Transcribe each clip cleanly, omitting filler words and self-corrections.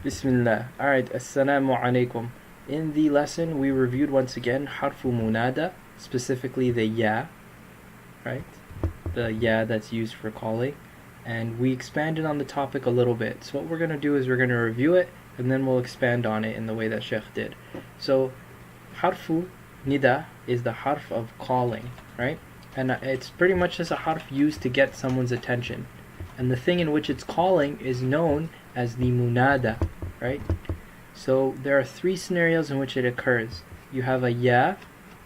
Bismillah. Alright, Assalamu alaikum. In the lesson, we reviewed once again Harfu Munada, specifically the Ya, right? The Ya that's used for calling. And we expanded on the topic a little bit. So what we're going to do is we're going to review it, and then we'll expand on it in the way that Sheikh did. So, Harfu Nida is the harf of calling, right? And it's pretty much just a harf used to get someone's attention. And the thing in which it's calling is known as the munada, right? So there are three scenarios in which it occurs. You have a ya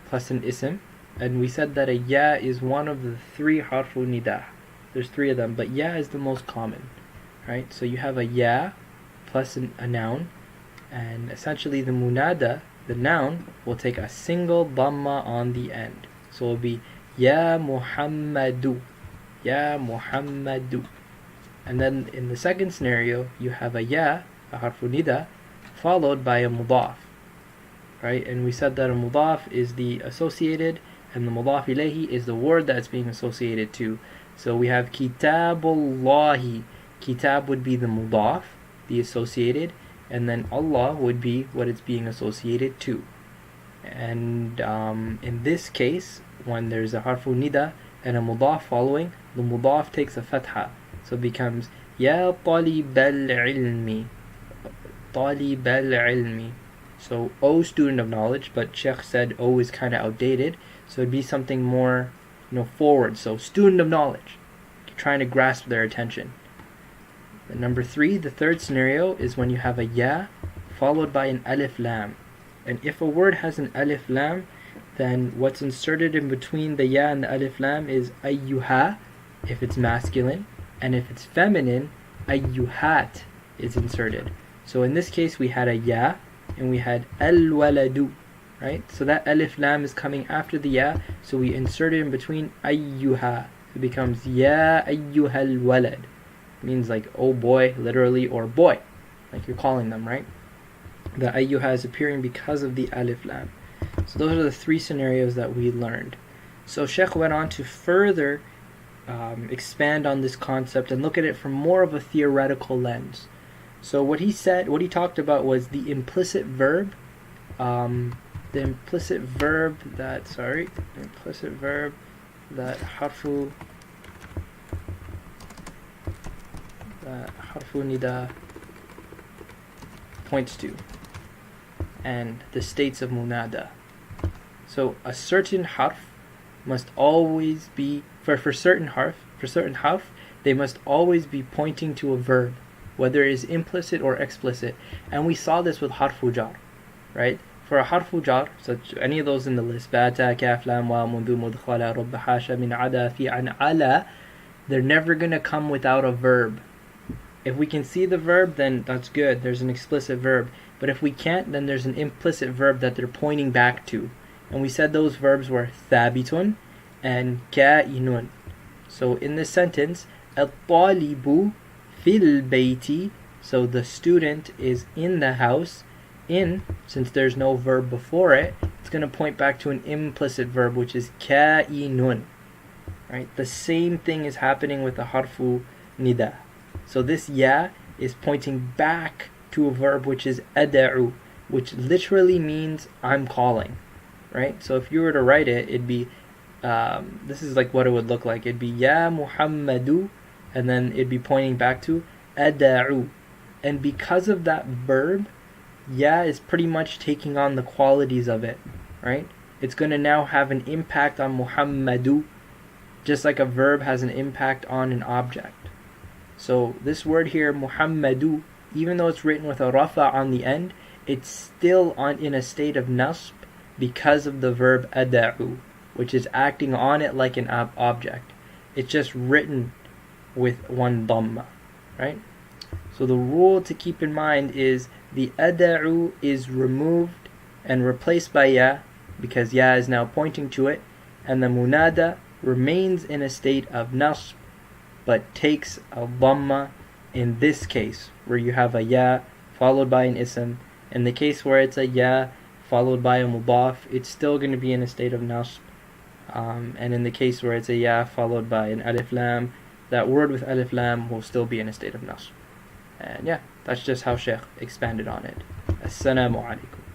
plus an ism, and we said that a ya is one of the three harfu nida. There's three of them, but ya is the most common, right? So you have a ya plus a noun, and essentially the munada, the noun, will take a single dhamma on the end. So it will be Ya Muhammadu, Ya Muhammadu. And then in the second scenario, you have a ya, a harfu nida, followed by a mudaf, right? And we said that a mudaf is the associated, and the mudaf ilayhi is the word that's being associated to. So we have kitabullahi. Kitab would be the mudaf, the associated, and then Allah would be what it's being associated to. And in this case, when there's a harfu nida and a mudaf following, the mudaf takes a fatha. So it becomes Ya talib al-ilmi, talib al-ilmi. So O, student of knowledge, but Sheikh said O is kind of outdated, so it'd be something more, forward. So student of knowledge, trying to grasp their attention. And number three, the third scenario, is when you have a ya followed by an alif lam. And if a word has an alif lam, then what's inserted in between the ya and the alif lam is ayyuha if it's masculine, and if it's feminine, ayyuhat is inserted. So in this case we had a ya and we had al-waladu, right? So that alif lam is coming after the ya, so we insert it in between ayyuha. It becomes ya ayyuhal walad. It means like oh boy, literally, or boy, like you're calling them, right? The ayyuha is appearing because of the alif lam. So those are the three scenarios that we learned. So Sheikh went on to further expand on this concept and look at it from more of a theoretical lens. So what he talked about was the implicit verb, that harfu nida points to, and the states of munada. So a certain harf must always be, for certain harf, they must always be pointing to a verb, whether it is implicit or explicit. And we saw this with harfu jar, right? For a harfu jar, such any of those in the list, bata, kaf, lam, wa, mundu, mudkhala, rubb, hasha, min, ada, fi, an, ala, they're never going to come without a verb. If we can see the verb, then that's good, there's an explicit verb. But if we can't, then there's an implicit verb that they're pointing back to. And we said those verbs were thabitun and ka'inun. So in this sentence, at-talibu fil bayti, so the student is in the house. In, since there's no verb before it, it's going to point back to an implicit verb, which is ka'inun. Right? The same thing is happening with the harfu nida. So this ya is pointing back to a verb which is ad'u, which literally means I'm calling, right? So if you were to write it, it'd be this is like what it would look like. It'd be Ya Muhammadu, and then it'd be pointing back to ad'u. And because of that verb, ya is pretty much taking on the qualities of it, right? It's going to now have an impact on Muhammadu, just like a verb has an impact on an object. So this word here, Muhammadu, even though it's written with a rafa on the end, it's still in a state of nasb because of the verb ad'u, which is acting on it like an object. It's just written with one dhamma, right? So the rule to keep in mind is the ad'u is removed and replaced by ya, because ya is now pointing to it, and the munada remains in a state of nasb but takes a dhamma in this case, where you have a ya followed by an ism. In the case where it's a ya followed by a mudaf, it's still going to be in a state of nasb. And in the case where it's a ya followed by an alif lam, that word with alif lam will still be in a state of nasb. And yeah, that's just how Sheikh expanded on it. Assalamu alaikum.